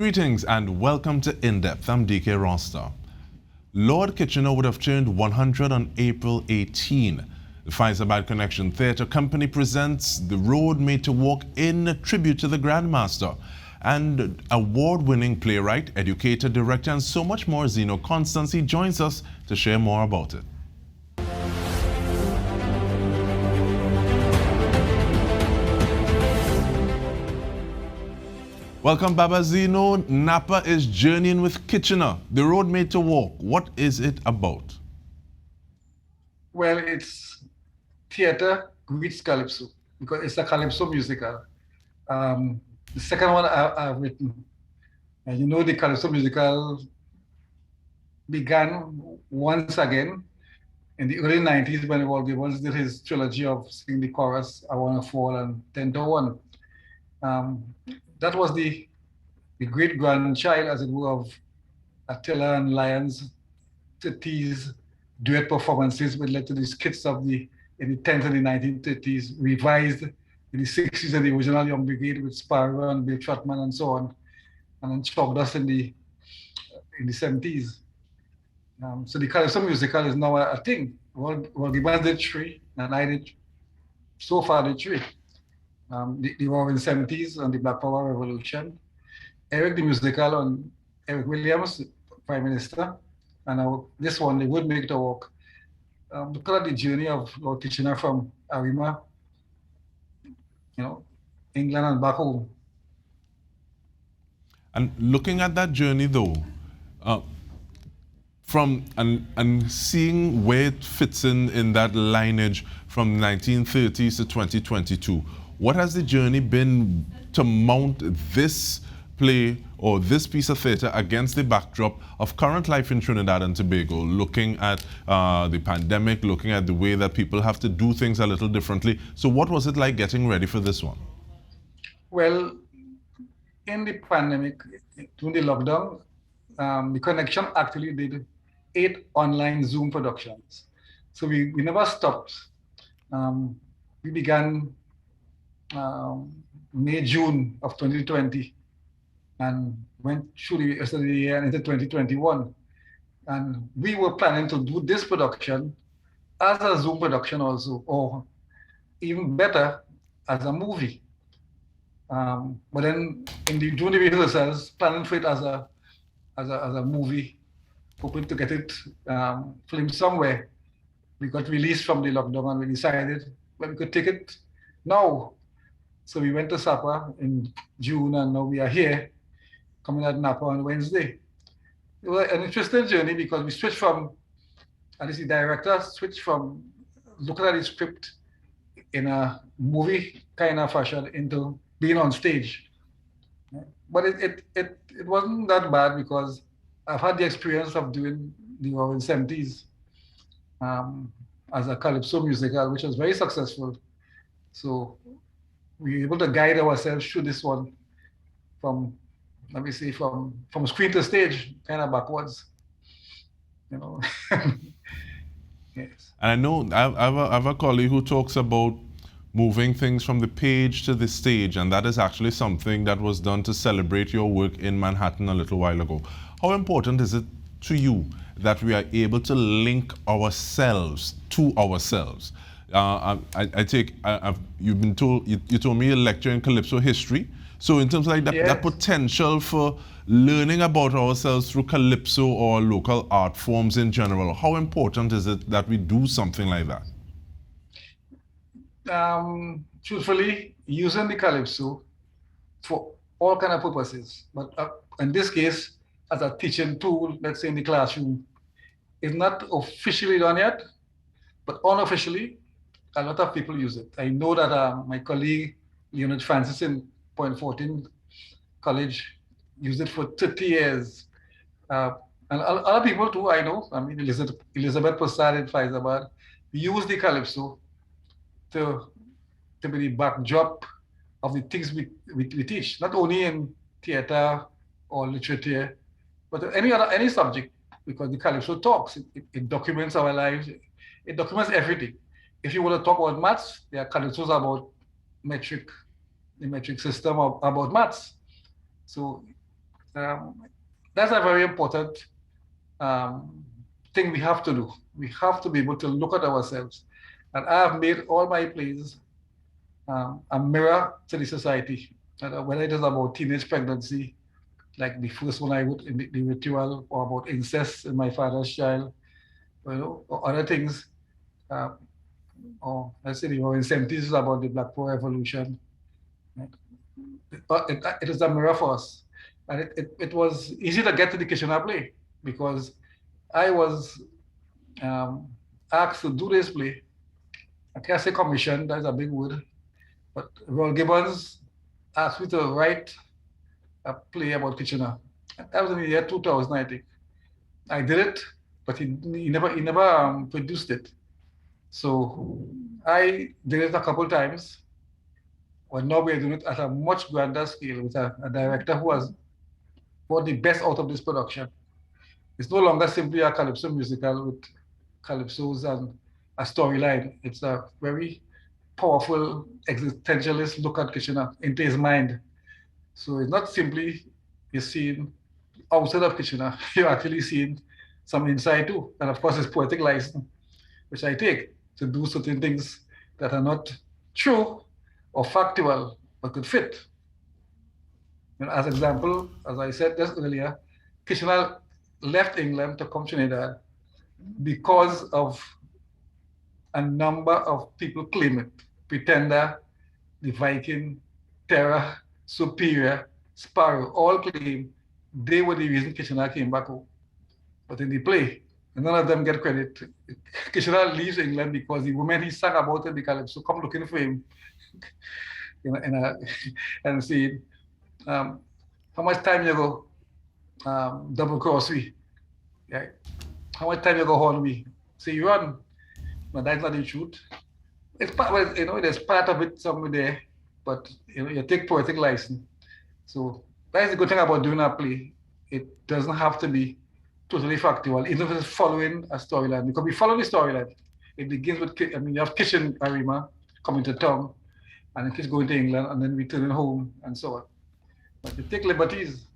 Greetings and welcome to In Depth. I'm Dike Rostant. Lord Kitchener would have turned 100 on April 18. The Fyzabad Connection Theatre Company presents The Road Made to Walk in tribute to the Grandmaster. And award-winning playwright, educator, director, and so much more, Zeno Constance, he joins us to share more about it. Welcome, Baba Zeno. Napa is journeying with Kitchener, The Road Made to Walk. What is it about? Well, it's theater greets Calypso, because it's a Calypso musical. The second one I've written. And you know, the Calypso musical began once again in the early 90s when Walt Gibbons did his trilogy of singing the chorus, I Wanna Fall and 10 to 1. That was the great-grandchild, as it were, of Attila and Lyons to tease duet performances, which led to the skits of in the 10s and the 1930s, revised in the 60s and the original Young Brigade with Sparrow and Bill Trotman and so on, and then Chalk Dust in the 70s. So the Calypso musical is now a thing. Well, Gibbons did 3, and I did, so far, did 3. The war in the 70s on the Black Power Revolution. Eric the musical on Eric Williams, Prime Minister. And this one, they would make the walk. Look at the journey of Lord Kitchener from Arima, England and back home. And looking at that journey though, and seeing where it fits in that lineage from 1930s to 2022, what has the journey been to mount this play or this piece of theatre against the backdrop of current life in Trinidad and Tobago, looking at the pandemic, looking at the way that people have to do things a little differently? So what was it like getting ready for this one? Well, in the pandemic, during the lockdown, the Connection actually did 8 online Zoom productions. So we never stopped. We began May, June of 2020 and went through the rest of the year and into 2021. And we were planning to do this production as a Zoom production also, or even better, as a movie. But then during the rehearsals, planning for it as a movie, hoping to get it filmed somewhere. We got released from the lockdown and we decided we could take it now. So we went to Sapa in June, and now we are here, coming at Napa on Wednesday. It was an interesting journey because we switched from, at least the director switched from looking at the script in a movie kind of fashion into being on stage. But it wasn't that bad because I've had the experience of doing the war in the 70s as a Calypso musical, which was very successful. So we were able to guide ourselves through this one from, let me say, from screen to stage, kind of backwards, Yes. And I know I have a colleague who talks about moving things from the page to the stage, and that is actually something that was done to celebrate your work in Manhattan a little while ago. How important is it to you that we are able to link ourselves to ourselves? You've been told, you told me a lecture in Calypso history. So in terms of like that, yes, that potential for learning about ourselves through Calypso or local art forms in general, how important is it that we do something like that? Truthfully, using the Calypso for all kind of purposes, but in this case, as a teaching tool, let's say in the classroom, is not officially done yet, but unofficially, a lot of people use it. I know that my colleague, Leonard Francis in Point 14 College, used it for 30 years. And other people too, I know. I mean, Elizabeth Prasad in Fyzabad use the Calypso to be the backdrop of the things we teach, not only in theater or literature, but any subject, because the Calypso talks. It documents our lives. It documents everything. If you want to talk about maths, there are Calypsos about the metric system about maths. So That's a very important thing we have to do. We have to be able to look at ourselves. And I have made all my plays a mirror to the society. Whether it is about teenage pregnancy, like the first one I wrote in the ritual, or about incest in my father's child, or other things. Uh, or let's say the in 70s is about the Black Power Revolution. Right? It is a mirror for us. And it was easy to get to the Kitchener play because I was um, asked to do this play. I can't say commission, that's a big word, but Roy Gibbons asked me to write a play about Kitchener. That was in the year 2000, I think. I did it, but he never produced it. So I did it a couple times. Well, now we're doing it at a much grander scale with a director who has brought the best out of this production. It's no longer simply a calypso musical with calypsos and a storyline. It's a very powerful existentialist look at Kitchener into his mind. So it's not simply you're seeing outside of Kitchener, you're actually seeing some inside too. And of course, it's poetic license, which I take to do certain things that are not true or factual, but could fit. As example, as I said just earlier, Kitchener left England to come to Trinidad because of a number of people claim it. Pretender, the Viking, Terror, Superior, Sparrow, all claim they were the reason Kitchener came back home. But in the play, none of them get credit. Kitchener leaves England because the women he sang about in the calypso come looking for him and say, how much time you go double cross me? Yeah. How much time you go hold me? Say you run. But that's not the truth. It's part, well, there's part of it somewhere there, but you take poetic license. So that's the good thing about doing a play. It doesn't have to be totally factual, even if it's following a storyline. Because we follow the storyline. It begins with, you have Kitchen Arima coming to town, and then kids going to England, and then returning home, and so on. But you take liberties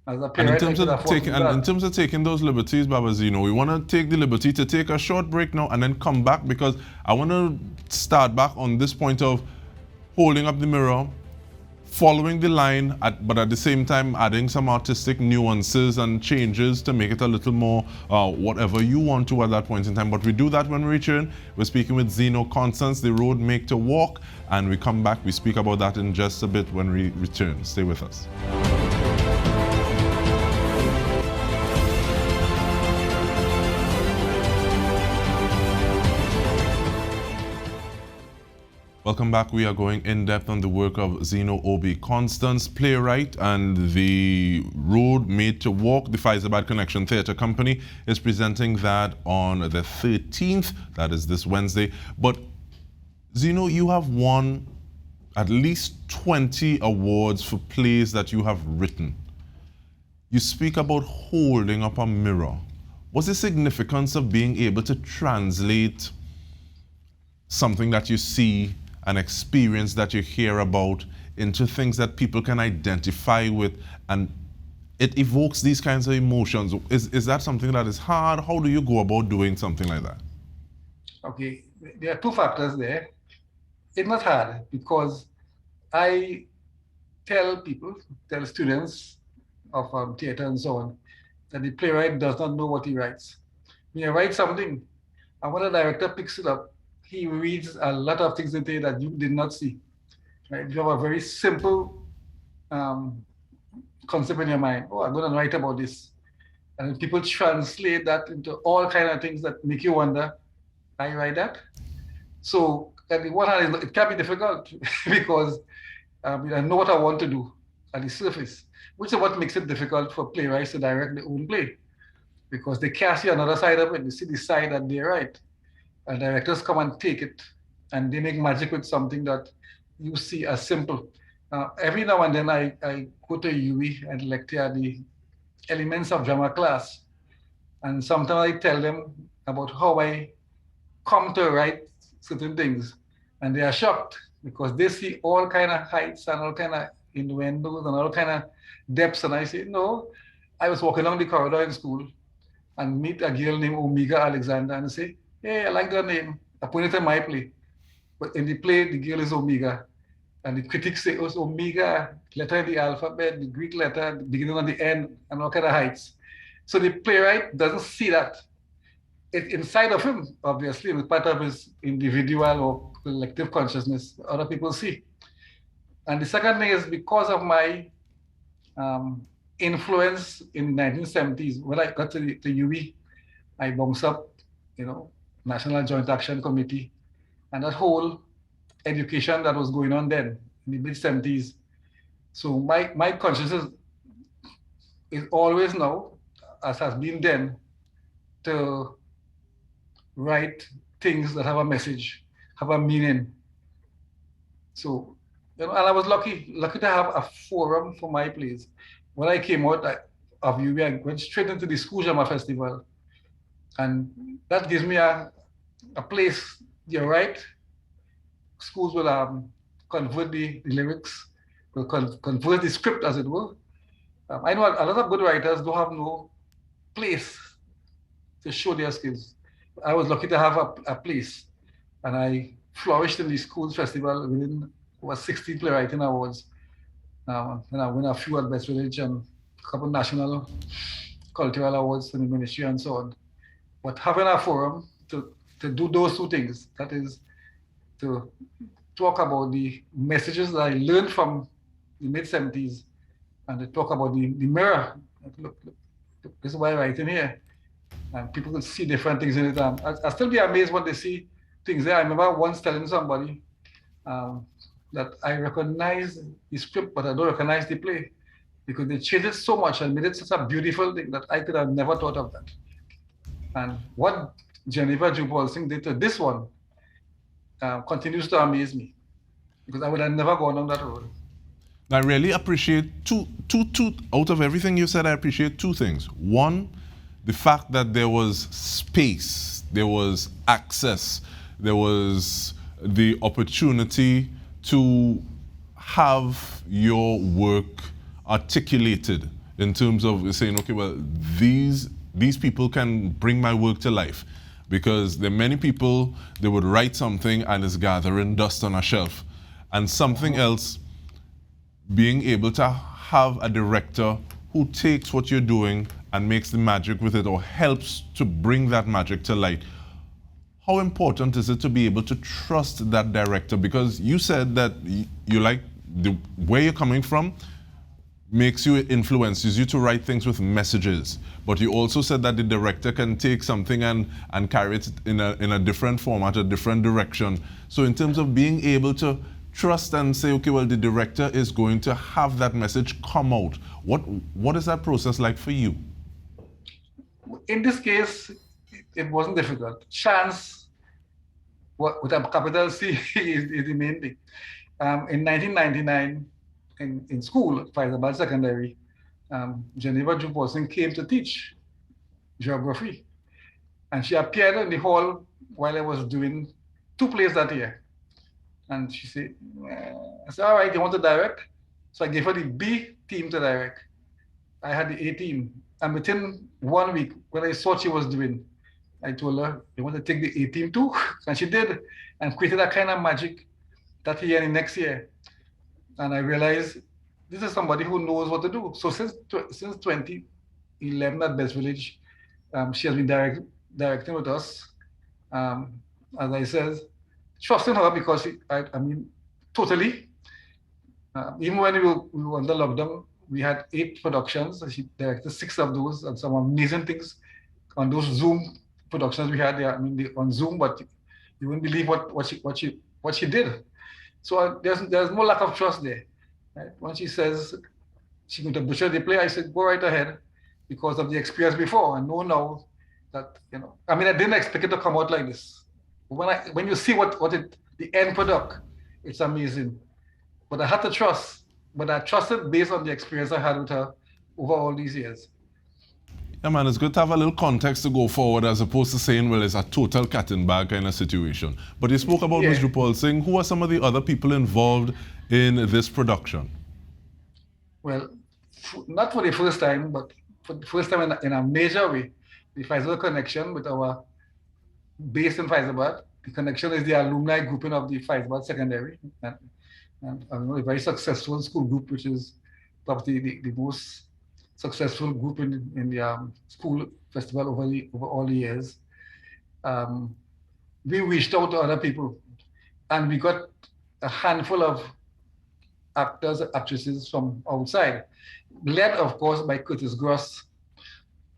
as a playwright. In terms of taking those liberties, Baba Zeno, we want to take the liberty to take a short break now and then come back, because I want to start back on this point of holding up the mirror, following the line, but at the same time adding some artistic nuances and changes to make it a little more whatever you want to at that point in time. But we do that when we return. We're speaking with Zeno Constance, The Road Make to Walk, and we come back. We speak about that in just a bit when we return. Stay with us. Welcome back. We are going in depth on the work of Zeno Constance, playwright, and The Road Made to Walk. The Fyzabad Connection Theatre Company is presenting that on the 13th. That is this Wednesday. But Zeno, you have won at least 20 awards for plays that you have written. You speak about holding up a mirror. What's the significance of being able to translate something that you see, an experience that you hear about, into things that people can identify with, and it evokes these kinds of emotions? Is that something that is hard? How do you go about doing something like that? Okay, there are two factors there. It's not hard because I tell students of theater and so on, that the playwright does not know what he writes. When you write something, and when the director picks it up, he reads a lot of things in there that you did not see. Right? You have a very simple concept in your mind. Oh, I'm going to write about this. And people translate that into all kinds of things that make you wonder, I write that? So at the one hand, it can be difficult because I know what I want to do at the surface, which is what makes it difficult for playwrights to direct their own play, because they can't see another side of it. They see the side that they write. And directors come and take it, and they make magic with something that you see as simple. Every now and then I go to UE and lecture the elements of drama class. And sometimes I tell them about how I come to write certain things. And they are shocked because they see all kind of heights and all kind of innuendos and all kind of depths. And I say, no. I was walking along the corridor in school and meet a girl named Omega Alexander and say, hey, I like that name. I put it in my play. But in the play, the girl is Omega. And the critics say, oh, it's Omega, letter in the alphabet, the Greek letter, the beginning and the end, and all kind of heights. So the playwright doesn't see that. It's inside of him, obviously, it's part of his individual or collective consciousness, other people see. And the second thing is because of my influence in the 1970s, when I got to UWI, I bounced up, National Joint Action Committee, and that whole education that was going on then in the mid-70s. So my consciousness is always now, as has been then, to write things that have a message, have a meaning. So, and I was lucky to have a forum for my plays. When I came out of UWI, I went straight into the School Drama Festival. And that gives me a place. You're right. Schools will convert the lyrics, will convert the script, as it were. I know a lot of good writers don't have no place to show their skills. I was lucky to have a place, and I flourished in the Schools Festival within over 60 playwriting awards. And I won a few at West Village and a couple of national cultural awards from the ministry and so on. But having a forum to do those two things, that is to talk about the messages that I learned from the mid-70s and to talk about the mirror. Look, this is why I'm writing here. And people can see different things in it. I still be amazed when they see things there. I remember once telling somebody that I recognize the script, but I don't recognize the play because they changed it so much and made it such a beautiful thing that I could have never thought of that. And what Geneva Jupol did to this one continues to amaze me because I would have never gone on that road. I really appreciate two out of everything you said. I appreciate two things. One, the fact that there was space, there was access, there was the opportunity to have your work articulated in terms of saying, okay, well, these people can bring my work to life. Because there are many people, they would write something and it's gathering dust on a shelf. And something else, being able to have a director who takes what you're doing and makes the magic with it or helps to bring that magic to light. How important is it to be able to trust that director? Because you said that you like where you're coming from influences you to write things with messages. But you also said that the director can take something and carry it in a different format, a different direction. So in terms of being able to trust and say, okay, well, the director is going to have that message come out. What is that process like for you? In this case, it wasn't difficult. Chance, with a capital C, is the main thing. In 1999, in school, Fyzabad Secondary, Geneva Jupol came to teach geography. And she appeared in the hall while I was doing 2 plays that year. And she said, I said, all right, you want to direct? So I gave her the B team to direct. I had the A team. And within 1 week, when I saw what she was doing, I told her, you want to take the A team too? And she did, and created that kind of magic that year and the next year. And I realized this is somebody who knows what to do. So since 2011 at Best Village, she has been directing with us. As I said, trusting her because I mean, totally. Even when we were under lockdown, we had 8 productions. And she directed 6 of those and some amazing things on those Zoom productions we had there. I mean, on Zoom, but you wouldn't believe what she did. So there's no lack of trust there. Right? When she says she's going to butcher the play, I said, go right ahead because of the experience before. I know now that, I mean, I didn't expect it to come out like this. When you see the end product, it's amazing. But I had to trust, but I trusted based on the experience I had with her over all these years. Yeah, man, it's good to have a little context to go forward as opposed to saying, well, it's a total cat and bag kind of situation. But you spoke about Ms. Jupol Singh. Who are some of the other people involved in this production? Well, not for the first time, but for the first time in a major way, the Fyzabad Connection with our base in Fyzabad. The Connection is the alumni grouping of the Fyzabad Secondary, and a very successful school group, which is probably the most successful group in the school festival over all the years. We reached out to other people, and we got a handful of actors and actresses from outside, led, of course, by Curtis Gross,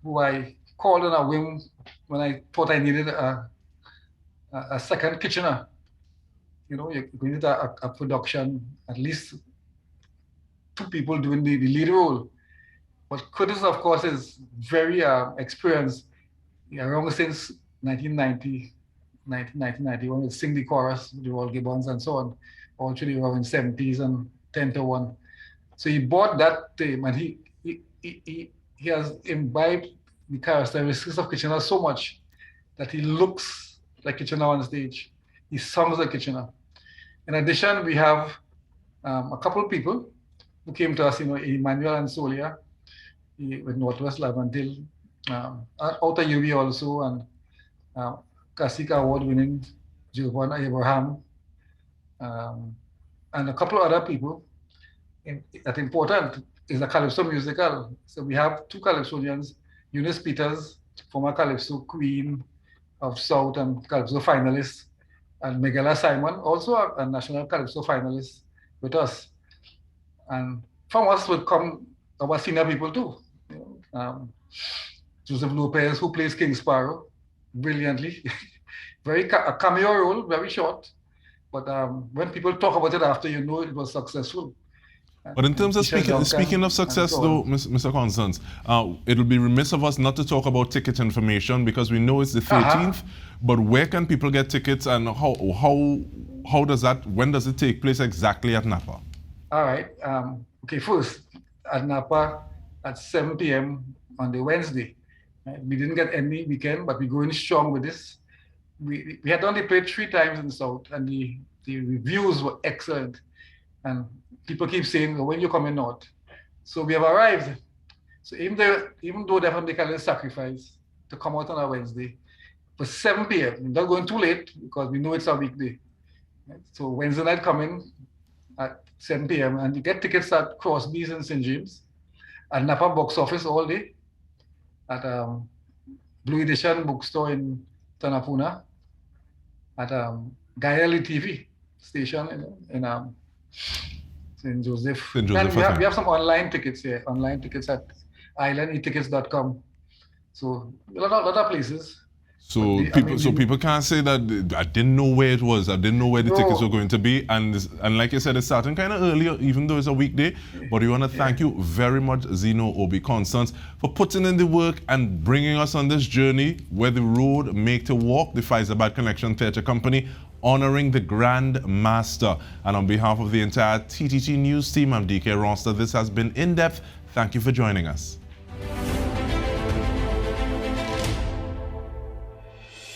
who I called on a whim when I thought I needed a second Kitchener. You know, you need a production, at least 2 people doing the lead role. But Curtis, of course, is very experienced. Around since 1990, 1991, would sing the chorus with the Royal Gibbons and so on, all through the around 70s and 10 to 1. So he bought that theme, and he has imbibed the characteristics of Kitchener so much that he looks like Kitchener on stage. He sounds like Kitchener. In addition, we have a couple of people who came to us, Emmanuel and Solia with Northwest Laventille, out of UB also, and Kasika Award-winning Giovanna Abraham, and a couple of other people. That's important is a Calypso musical. So we have 2 Calypsonians, Eunice Peters, former Calypso Queen of South and Calypso finalist, and Megala Simon, also a national Calypso finalist with us. And from us would come our senior people too. Joseph Lopez, who plays King Sparrow brilliantly, a cameo role, very short. But when people talk about it after, you know it was successful. But in terms of speaking of success, though, Mr. Constance, it'll be remiss of us not to talk about ticket information, because we know it's the 13th. But where can people get tickets, and how does that? When does it take place exactly at Napa? All right. Okay. First, at Napa at 7 p.m. on the Wednesday. Right? We didn't get any weekend, but we're going strong with this. We had only played 3 times in the South, and the reviews were excellent. And people keep saying, when you coming north? So we have arrived. So even though they have to make a little sacrifice to come out on a Wednesday, for 7 p.m., we're not going too late because we know it's a weekday. Right? So Wednesday night coming at 7 p.m. and you get tickets at Crosby's in St. James, at Napa Box Office all day, at Blue Edition Bookstore in Tanapuna, at Gaia TV station in St. Joseph. And we have some online tickets here, online tickets at islandetickets.com. So a lot of places. So people can't say that I didn't know where it was. I didn't know where the tickets were going to be. And like you said, it's starting kind of earlier, even though it's a weekday. But we want to thank you very much, Zeno Constance, for putting in the work and bringing us on this journey where the road make to walk, the Fyzabad Connection Theatre Company, honoring the Grand Master. And on behalf of the entire TTT News team, I'm Dike Rostant. This has been In Depth. Thank you for joining us.